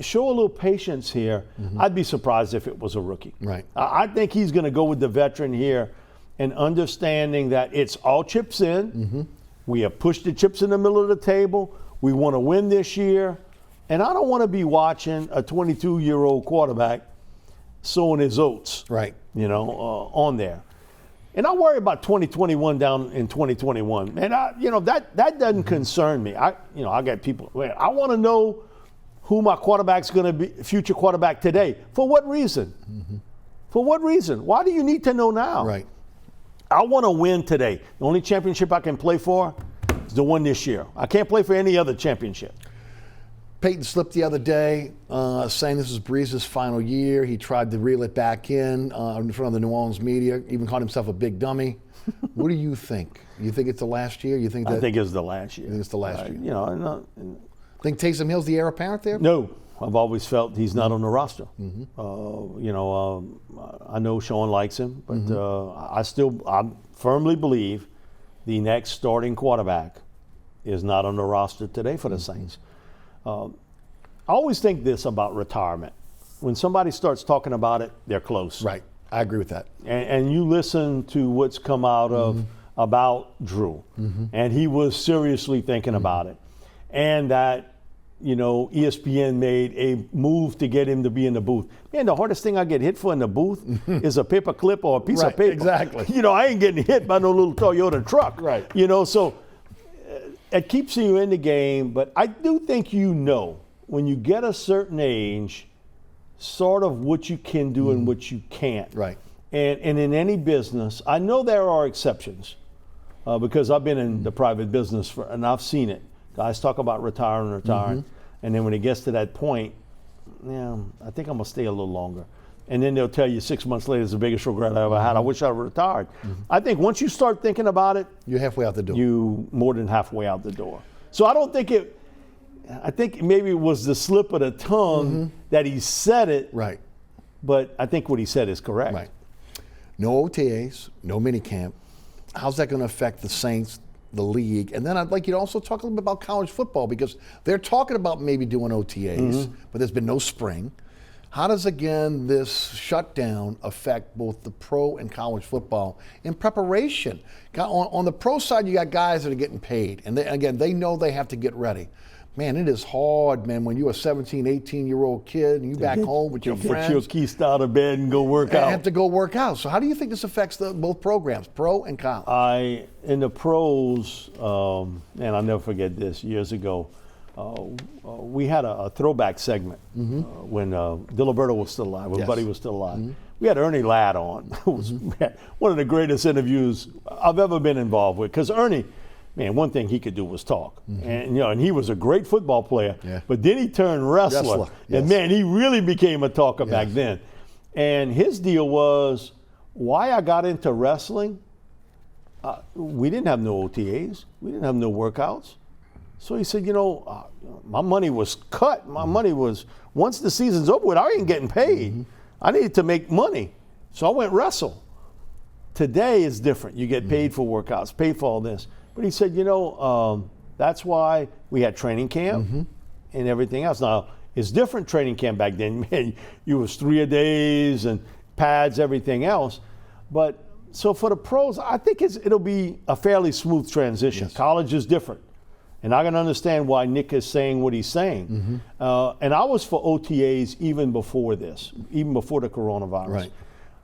show a little patience here. I'd be surprised if it was a rookie. Right. I think he's going to go with the veteran here and understanding that it's all chips in. We have pushed the chips in the middle of the table. We want to win this year. And I don't want to be watching a 22-year-old quarterback sowing his oats. Right. On there. And I worry about 2021 down in 2021. And that doesn't concern me. I got people, I want to know who my quarterback's going to be, future quarterback today. For what reason? For what reason? Why do you need to know now? Right. I want to win today. The only championship I can play for is the one this year. I can't play for any other championship. Peyton slipped the other day saying this is Breeze's final year. He tried to reel it back in front of the New Orleans media, even called himself a big dummy. What do you think? You think it's the last year? I think it's the last year. You think it's the last year? Think Taysom Hill's the heir apparent there? No. I've always felt he's not on the roster. I know Sean likes him, but I firmly believe the next starting quarterback is not on the roster today for the Saints. I always think this about retirement. When somebody starts talking about it, they're close. Right. I agree with that. And you listen to what's come out of about Drew, and he was seriously thinking about it. And that, ESPN made a move to get him to be in the booth. Man, the hardest thing I get hit for in the booth is a paper clip or a piece of paper. Exactly. I ain't getting hit by no little Toyota truck. Right. So it keeps you in the game, but I do think when you get a certain age, sort of what you can do and what you can't. Right. And in any business, I know there are exceptions, because I've been in the private business and I've seen it. Guys talk about retiring, and then when it gets to that point, yeah, I think I'm gonna stay a little longer. And then they'll tell you 6 months later, it's the biggest regret I ever had. I wish I retired. I think once you start thinking about it, you're halfway out the door. You more than halfway out the door. So I don't think it. I think maybe it was the slip of the tongue that he said it. Right. But I think what he said is correct. Right. No OTAs, no minicamp. How's that going to affect the Saints, the league? And then I'd like you to also talk a little bit about college football, because they're talking about maybe doing OTAs, but there's been no spring. How does, again, this shutdown affect both the pro and college football in preparation? On the pro side, you got guys that are getting paid. And they know they have to get ready. Man, it is hard, man, when you're a 17, 18-year-old kid and you back home with your friends. Get your keys out of bed and go work out. Have to go work out. So how do you think this affects both programs, pro and college? In the pros, and I'll never forget this, years ago, we had a throwback segment when Diliberto was still alive, when Buddy was still alive. We had Ernie Ladd on. It was one of the greatest interviews I've ever been involved with, because Ernie, man, one thing he could do was talk, and he was a great football player. Yeah. But then he turned wrestler, and man, he really became a talker back then. And his deal was, why I got into wrestling. We didn't have no OTAs, we didn't have no workouts. So he said, my money was cut. My money was, once the season's over with, I ain't getting paid. I needed to make money, so I went wrestle. Today is different. You get paid for workouts, paid for all this. But he said, that's why we had training camp and everything else. Now, it's different training camp back then. Man, you was 3-a-days and pads, everything else. But so for the pros, I think it'll be a fairly smooth transition. Yes. College is different. And I can understand why Nick is saying what he's saying. And I was for OTAs even before this, even before the coronavirus. Right.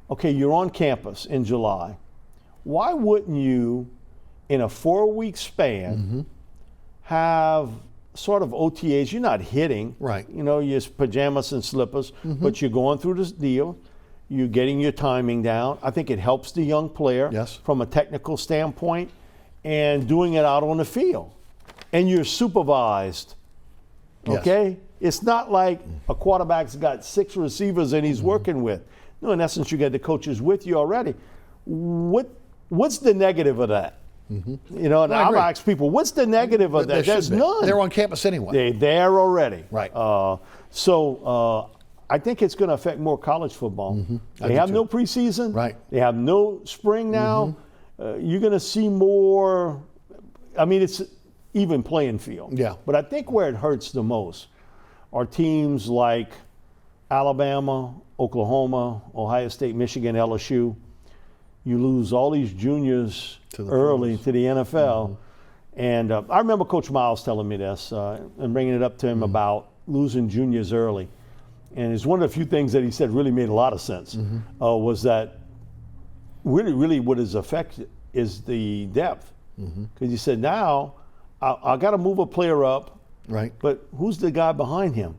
Okay, you're on campus in July. Why wouldn't you, in a 4-week span, have sort of OTAs? You're not hitting. Right. You're pajamas and slippers, but you're going through this deal. You're getting your timing down. I think it helps the young player from a technical standpoint, and doing it out on the field. And you're supervised, okay? Yes. It's not like a quarterback's got 6 receivers and he's working with. No, in essence, you got the coaches with you already. What's the negative of that? And I've asked people, what's the negative of that? There's none. They're on campus anyway. They're there already. Right. So I think it's going to affect more college football. They have no preseason. Right. They have no spring now. You're going to see more. I mean, it's even playing field. Yeah. But I think where it hurts the most are teams like Alabama, Oklahoma, Ohio State, Michigan, LSU. You lose all these juniors early to the NFL. And I remember Coach Miles telling me this and bringing it up to him about losing juniors early. And it's one of the few things that he said really made a lot of sense, was that really what is affected is the depth. Because he said, now I got to move a player up, right? But who's the guy behind him?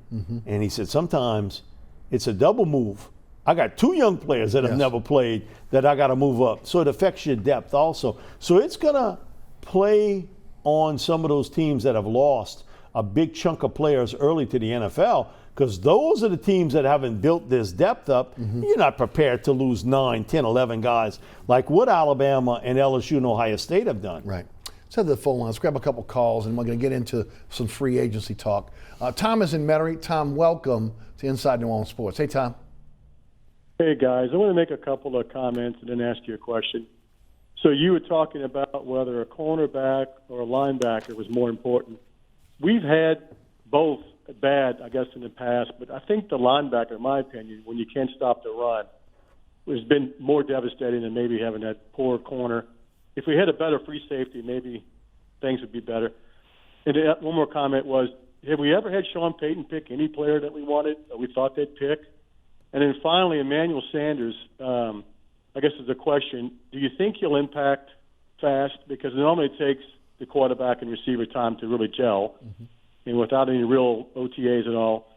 And he said, sometimes it's a double move. I got 2 young players that have never played that I got to move up. So it affects your depth also. So it's going to play on some of those teams that have lost a big chunk of players early to the NFL, because those are the teams that haven't built this depth up. You're not prepared to lose 9, 10, 11 guys like what Alabama and LSU and Ohio State have done. Right. Let's head to the phone line. Let's grab a couple calls, and we're going to get into some free agency talk. Tom is in Metairie. Tom, welcome to Inside New Orleans Sports. Hey, Tom. Hey, guys. I want to make a couple of comments and then ask you a question. So you were talking about whether a cornerback or a linebacker was more important. We've had both bad, I guess, in the past, but I think the linebacker, in my opinion, when you can't stop the run, has been more devastating than maybe having that poor corner. If we had a better free safety, maybe things would be better. And one more comment was, have we ever had Sean Payton pick any player that we wanted, that we thought they'd pick? And then finally, Emmanuel Sanders, I guess is a question, do you think he'll impact fast? Because normally it takes the quarterback and receiver time to really gel. And without any real OTAs at all,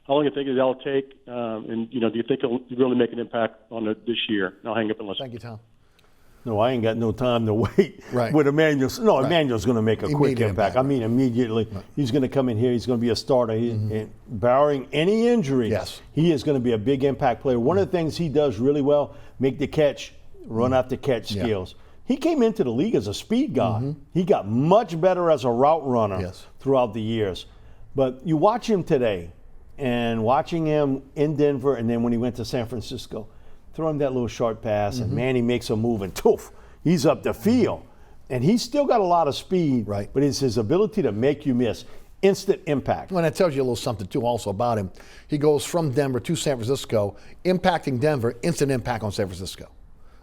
how long do you think that'll take? And, do you think it'll really make an impact on this year? And I'll hang up and listen. Thank you, Tom. No, I ain't got no time to wait. Right. With Emmanuel. No, Right. Emmanuel's going to make a quick Immediate impact. impact. I mean, immediately. Right. He's going to come in here. He's going to be a starter. And barring any injury, Yes. he is going to be a big impact player. One of the things he does really well, make the catch, run after catch skills. He came into the league as a speed guy. He got much better as a route runner throughout the years. But you watch him today, and watching him in Denver, and then when he went to San Francisco, throw him that little short pass, and man, he makes a move, and toof, he's up the field. And he's still got a lot of speed, but it's his ability to make you miss. Instant impact. Well, that tells you a little something, too, also about him. He goes from Denver to San Francisco, impacting Denver, instant impact on San Francisco.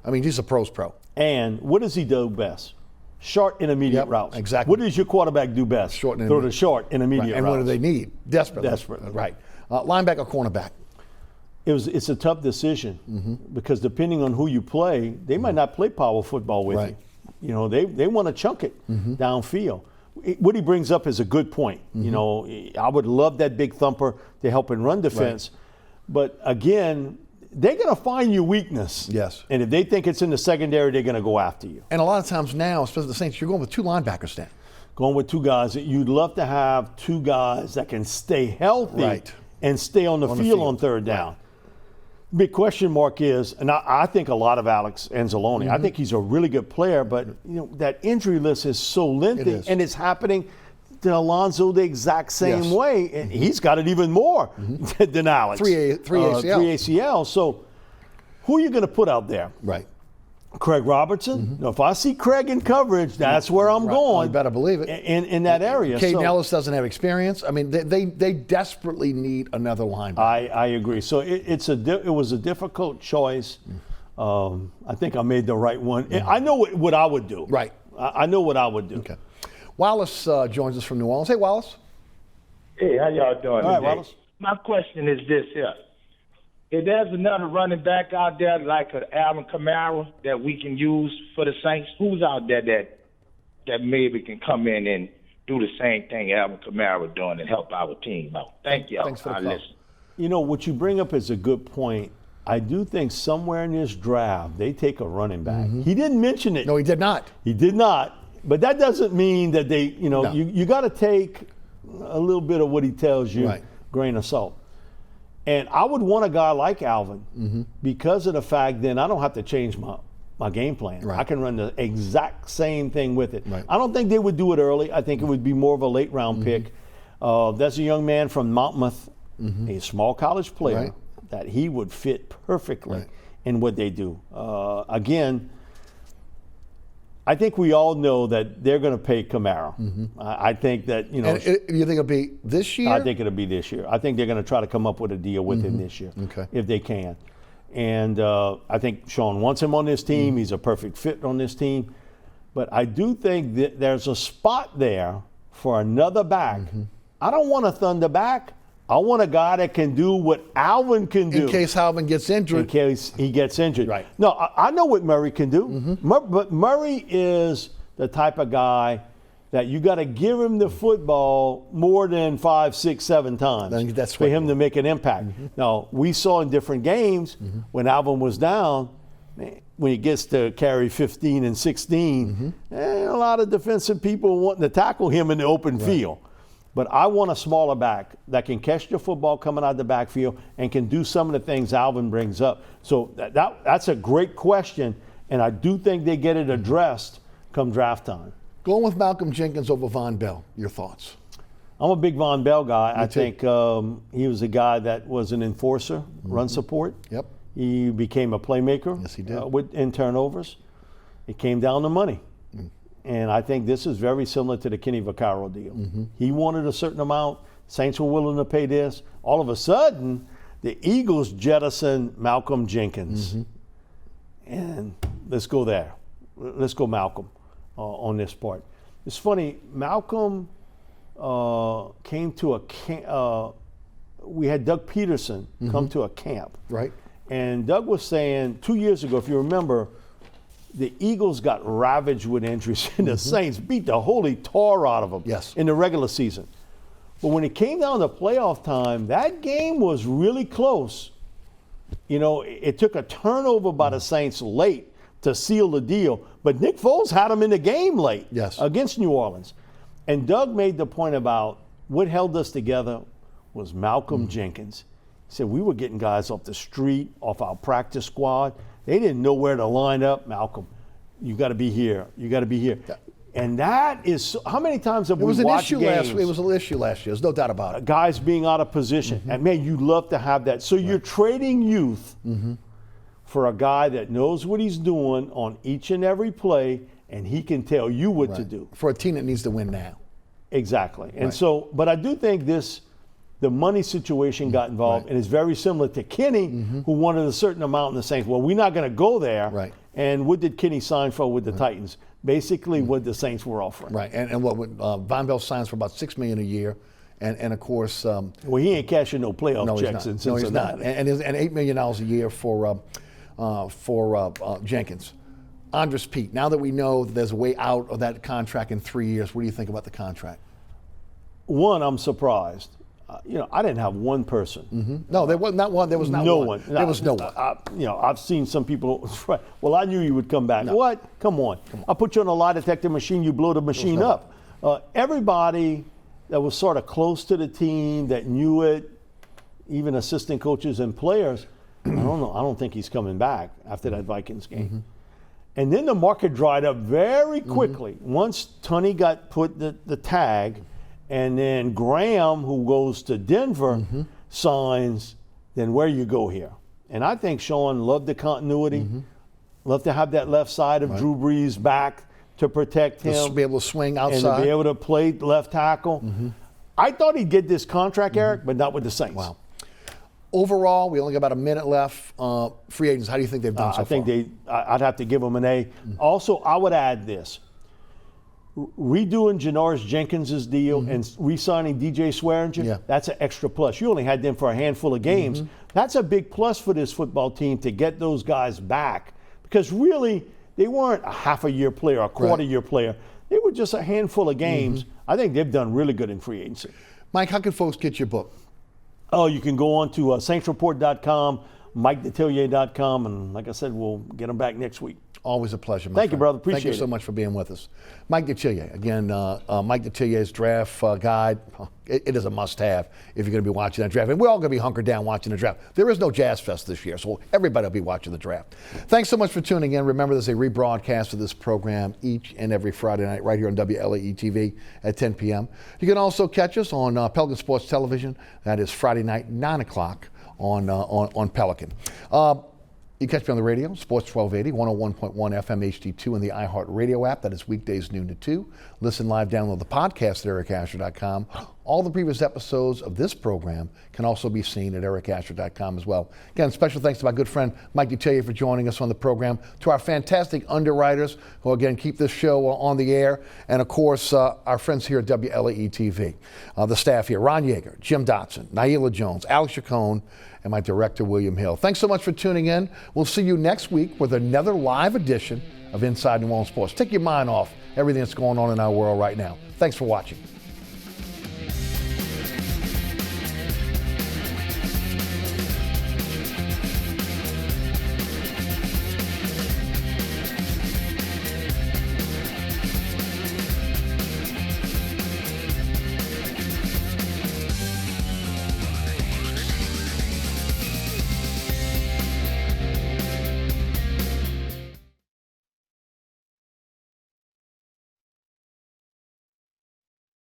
I mean, he's a pro's pro. And what does he do best? Short, intermediate routes. Exactly. What does your quarterback do best? Short and Throw the short, intermediate and routes. what do they need? Desperately. Desperately. Right. Linebacker, cornerback. It's a tough decision because depending on who you play, they might not play power football with you. You know, they want to chunk it downfield. What he brings up is a good point. You know, I would love that big thumper to help in run defense. But again, they're going to find your weakness. Yes. And if they think it's in the secondary, they're going to go after you. And a lot of times now, especially the Saints, you're going with two linebackers now. Going with two guys. You'd love to have two guys that can stay healthy and stay on the field on third down. Big question mark is, and I think a lot of Alex Anzalone. I think he's a really good player, but you know that injury list is so lengthy, and it's happening to Alonzo the exact same way, and he's got it even more than Alex. Three ACL. 3 ACL. So who are you going to put out there? Right. Craig Robertson. Now, if I see Craig in coverage, that's where I'm going. Well, you better believe it. In that area. Caden Ellis doesn't have experience. I mean, they desperately need another linebacker. I agree. So it was a difficult choice. I think I made the right one. I know what I would do. Right. I know what I would do. Okay. Wallace joins us from New Orleans. Hey, Wallace. Hey, how y'all doing All right, today? Wallace. My question is this here. If there's another running back out there like an Alvin Kamara that we can use for the Saints, who's out there that maybe can come in and do the same thing Alvin Kamara doing and help our team out? Thank y'all. Thanks for the call. Listen. You know, what you bring up is a good point. I do think somewhere in this draft they take a running back. He didn't mention it. No, he did not. He did not. But that doesn't mean that they, you got to take a little bit of what he tells you, grain of salt. And I would want a guy like Alvin because of the fact then I don't have to change my game plan. Right. I can run the exact same thing with it. Right. I don't think they would do it early. I think it would be more of a late round pick. That's a young man from Monmouth, a small college player, that he would fit perfectly in what they do. Again, I think we all know that they're going to pay Kamara. I think that, And you think it'll be this year? I think it'll be this year. I think they're going to try to come up with a deal with him this year, if they can. And I think Sean wants him on this team. He's a perfect fit on this team. But I do think that there's a spot there for another back. I don't want a Thunder back. I want a guy that can do what Alvin can do. In case Alvin gets injured. In case he gets injured. Right. No, I know what Murray can do. But Murray is the type of guy that you got to give him the football more than 5, 6, 7 times That's for him to make an impact. Now, we saw in different games when Alvin was down, when he gets to carry 15 and 16, a lot of defensive people wanting to tackle him in the open field. But I want a smaller back that can catch the football coming out of the backfield and can do some of the things Alvin brings up. So that's a great question, and I do think they get it addressed come draft time. Going with Malcolm Jenkins over Von Bell. Your thoughts? I'm a big Von Bell guy. Me I too. think he was a guy that was an enforcer, run support. Yep. He became a playmaker. Yes, he did. In turnovers. It came down to money. And I think this is very similar to the Kenny Vaccaro deal. He wanted a certain amount. Saints were willing to pay this. All of a sudden, the Eagles jettisoned Malcolm Jenkins. And let's go there. Let's go Malcolm on this part. It's funny, Malcolm came to a camp. We had Doug Peterson come to a camp. Right. And Doug was saying 2 years ago, if you remember, the Eagles got ravaged with injuries, and the Saints beat the holy tar out of them in the regular season. But when it came down to playoff time, that game was really close. You know, it took a turnover by the Saints late, to seal the deal. But Nick Foles had him in the game late against New Orleans. And Doug made the point about what held us together was Malcolm Jenkins. He said we were getting guys off the street, off our practice squad. They didn't know where to line up. Malcolm, you got to be here. You got to be here. And that is, how many times have we watched games? It was an issue last year. There's no doubt about it. Guys being out of position. And man, you love to have that. So you're trading youth for a guy that knows what he's doing on each and every play, and he can tell you what to do. For a team that needs to win now. Exactly. And so, but I do think the money situation got involved, and it's very similar to Kenny, who wanted a certain amount in the Saints. Well, we're not going to go there. Right. And what did Kenny sign for with the Titans? Basically what the Saints were offering. Right. And what Von Bell signs for about $6 million a year. And of course, well, he ain't cashing no playoff checks in Cincinnati. No, he's not. And $8 million a year for Jenkins. Andres Pete, now that we know that there's a way out of that contract in 3 years, what do you think about the contract? One, I'm surprised. I didn't have one person. No, there was not one. There was not no one. There was no one. I've seen some people. Well, I knew you would come back. No. What? Come on. I put you on a lie detector machine. You blow the machine up. Everybody that was sort of close to the team that knew it, even assistant coaches and players. I don't know. I don't think he's coming back after that Vikings game. And then the market dried up very quickly once Tunney got put the tag. And then Graham, who goes to Denver, signs, then where you go here? And I think Sean loved the continuity, loved to have that left side of Drew Brees back to protect him. To be able to swing outside. And to be able to play left tackle. I thought he'd get this contract, Eric, but not with the Saints. Wow. Overall, we only got about a minute left. Free agents, how do you think they've done so far? I think I'd have to give them an A. Also, I would add this. Redoing Janoris Jenkins' deal and re-signing DJ Swearinger, that's an extra plus. You only had them for a handful of games. That's a big plus for this football team to get those guys back because really they weren't a half a year player, a quarter year player. They were just a handful of games. I think they've done really good in free agency. Mike, how can folks get your book? Oh, you can go on to saintsreport.com, MikeDetillier.com, and like I said, we'll get them back next week. Always a pleasure, my Thank friend. you, brother. Appreciate it. Thank you so much for being with us. Mike Detillier. Again, Mike Detillier's draft guide. It is a must-have if you're going to be watching that draft. And we're all going to be hunkered down watching the draft. There is no Jazz Fest this year, so everybody will be watching the draft. Thanks so much for tuning in. Remember, there's a rebroadcast of this program each and every Friday night right here on WLAE-TV at 10 p.m. You can also catch us on Pelican Sports Television. That is Friday night, 9 o'clock on Pelican. You catch me on the radio, Sports 1280, 101.1 FM HD2 and the iHeart Radio app. That is weekdays noon to 2. Listen live, download the podcast at ericasher.com. All the previous episodes of this program can also be seen at ericasher.com as well. Again, special thanks to my good friend Mike Detillier for joining us on the program, to our fantastic underwriters who, again, keep this show on the air, and, of course, our friends here at WLAE-TV. The staff here, Ron Yeager, Jim Dotson, Naila Jones, Alex Chacon, and my director, William Hill. Thanks so much for tuning in. We'll see you next week with another live edition of Inside New Orleans Sports. Take your mind off everything that's going on in our world right now. Thanks for watching.